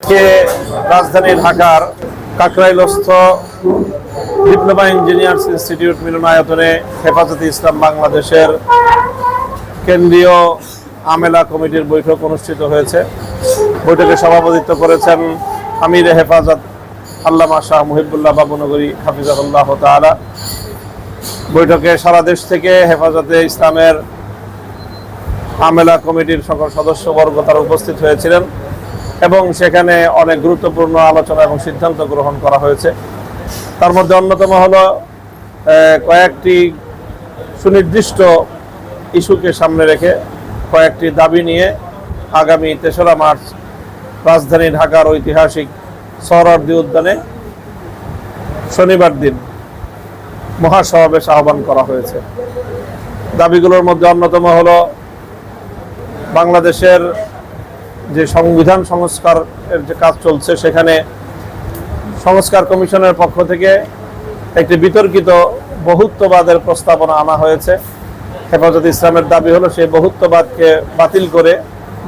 কে রাজধানী ঢাকার কাকরাইলস্থ diploma engineers institute মিলনায়তনে হেফাজতে ইসলাম বাংলাদেশের কেন্দ্রীয় আমেলা কমিটির বৈঠক অনুষ্ঠিত হয়েছে। বৈঠকে সভাপতিত্ব করেছেন আমিরে হেফাজত আল্লামা শাহ মুহিবুল্লাহ বাবুনগরী হাফিজাহুল্লাহ তাআলা। বৈঠকে সারা দেশ থেকে হেফাজতে ইসলামের আমেলা কমিটির সকল সদস্যবর্গ তারা উপস্থিত হয়েছিলেন এবং সেখানে অনেক গুরুত্বপূর্ণ আলোচনা এবং সিদ্ধান্ত গ্রহণ করা হয়েছে। তার মধ্যে অন্যতম হলো কয়েকটি সুনির্দিষ্ট ইস্যুকে সামনে রেখে কয়েকটি দাবি নিয়ে আগামী ৩রা মার্চ রাজধানী ঢাকার ঐতিহাসিক সোহরাওয়ার্দী উদ্যানে শনিবার দিন মহাসমাবেশ আহ্বান করা হয়েছে। দাবিগুলোর মধ্যে অন্যতম হলো বাংলাদেশের যে সংবিধান সংস্কারের যে কাজ চলছে সেখানে সংস্কার কমিশনের পক্ষ থেকে একটি বিতর্কিত বহুত্ববাদের প্রস্তাবনা আনা হয়েছে। হেফাজতে ইসলামের দাবি হলো সেই বহুত্ববাদকে বাতিল করে,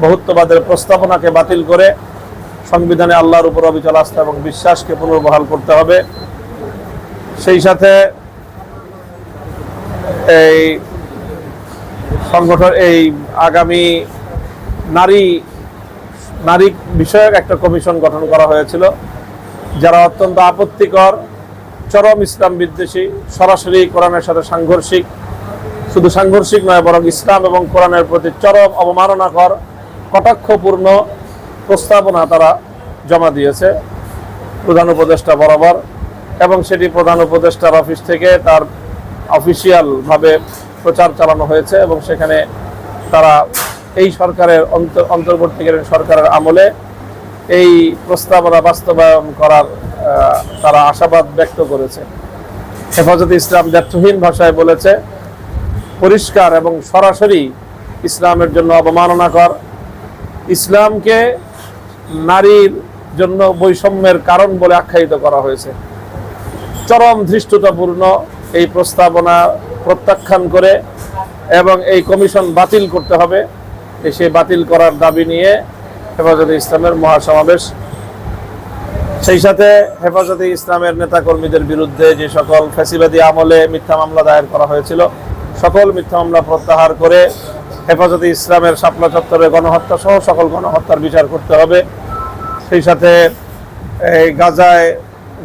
বহুত্ববাদের প্রস্তাবনাকে বাতিল করে সংবিধানে আল্লাহর উপর অবিচল আস্থা এবং বিশ্বাসকে পুনর্বহাল করতে হবে। সেই সাথে এই সংগঠন এই আগামী নারী বিষয়ক একটা কমিশন গঠন করা হয়েছিল, যারা অত্যন্ত আপত্তিকর, চরম ইসলাম বিদ্বেষী, সরাসরি কোরআনের সাথে সাংঘর্ষিক, শুধু সাংঘর্ষিক নয় বরং ইসলাম এবং কোরআনের প্রতি চরম অবমাননাকর কটাক্ষপূর্ণ প্রস্তাবনা তারা জমা দিয়েছে প্রধান উপদেষ্টা বরাবর, এবং সেটি প্রধান উপদেষ্টার অফিস থেকে তার অফিসিয়ালভাবে প্রচার চালানো হয়েছে এবং সেখানে তারা এই সরকারের অন্তর্বর্তীকালীন সরকারের আমলে এই প্রস্তাবনা বাস্তবায়ন করার তারা আশাবাদ ব্যক্ত করেছে। হেফাজতে ইসলাম ব্যর্থহীন ভাষায় বলেছে, পরিষ্কার এবং সরাসরি ইসলামের জন্য অবমাননাকর, ইসলামকে নারীর জন্য বৈষম্যের কারণ বলে আখ্যায়িত করা হয়েছে। চরম ধৃষ্টতাপূর্ণ এই প্রস্তাবনা প্রত্যাখ্যান করে এবং এই কমিশন বাতিল করতে হবে, সেই বাতিল করার দাবি নিয়ে হেফাজতে ইসলামের মহাসমাবেশ। সেই সাথে হেফাজতে ইসলামের নেতাকর্মীদের বিরুদ্ধে যে সকল ফ্যাসিবাদী আমলে মিথ্যা মামলা দায়ের করা হয়েছিল সকল মিথ্যা মামলা প্রত্যাহার করে হেফাজতে ইসলামের শাপলা চত্বরে গণহত্যা সহ সকল গণহত্যার বিচার করতে হবে। সেই সাথে এই গাজায়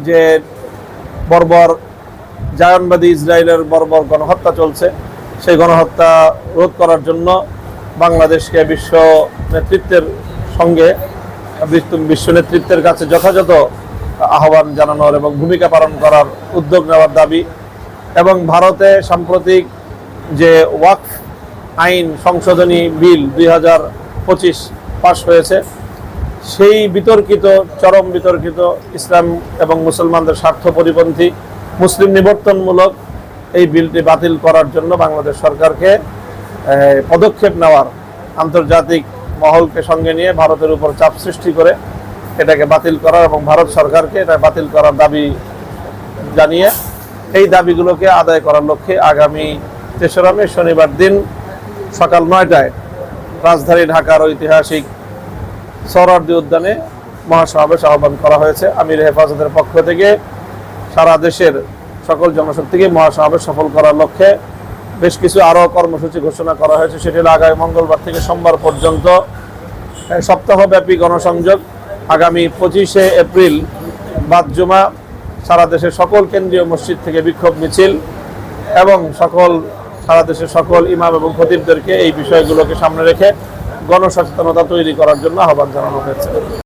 যে বর্বর জায়নবাদী ইসরায়েলের বর্বর গণহত্যা চলছে সেই গণহত্যা রোধ করার জন্য বাংলাদেশকে বিশ্ব নেতৃত্বের কাছে যথাযথ আহ্বান জানানোর এবং ভূমিকা পালন করার উদ্যোগ নেওয়ার দাবি, এবং ভারতে সাম্প্রতিক যে ওয়াকফ আইন সংশোধনী বিল 2025 পাশ হয়েছে সেই চরম বিতর্কিত ইসলাম এবং মুসলমানদের স্বার্থ পরিপন্থী মুসলিম নিবর্তনমূলক এই বিলটি বাতিল করার জন্য বাংলাদেশ সরকারকে পদক্ষেপ নেওয়ার, আন্তর্জাতিক মহলকে সঙ্গে নিয়ে ভারতের উপর চাপ সৃষ্টি করে এটাকে বাতিল করার এবং ভারত সরকারকে এটা বাতিল করার দাবি জানিয়ে এই দাবিগুলোকে আদায় করার লক্ষ্যে আগামী ৩রা মে শনিবার দিন সকাল ৯টায় রাজধানী ঢাকার ঐতিহাসিক সোহরাওয়ার্দী উদ্যানে মহাসমাবেশ আহ্বান করা হয়েছে। আমির হেফাজতের পক্ষ থেকে সারা দেশের সকল জনশক্তিকে মহাসমাবেশ সফল করার লক্ষ্যে বেশ কিছু আরও কর্মসূচি ঘোষণা করা হয়েছে। সেটি হল আগামী মঙ্গলবার থেকে সোমবার পর্যন্ত সপ্তাহব্যাপী গণসংযোগ, আগামী 25শে এপ্রিল বাদ জুমা সারা দেশের সকল কেন্দ্রীয় মসজিদ থেকে বিক্ষোভ মিছিল এবং সারা দেশের সকল ইমাম এবং খতিবদেরকে এই বিষয়গুলোকে সামনে রেখে গণসচেতনতা তৈরি করার জন্য আহ্বান জানানো হয়েছে।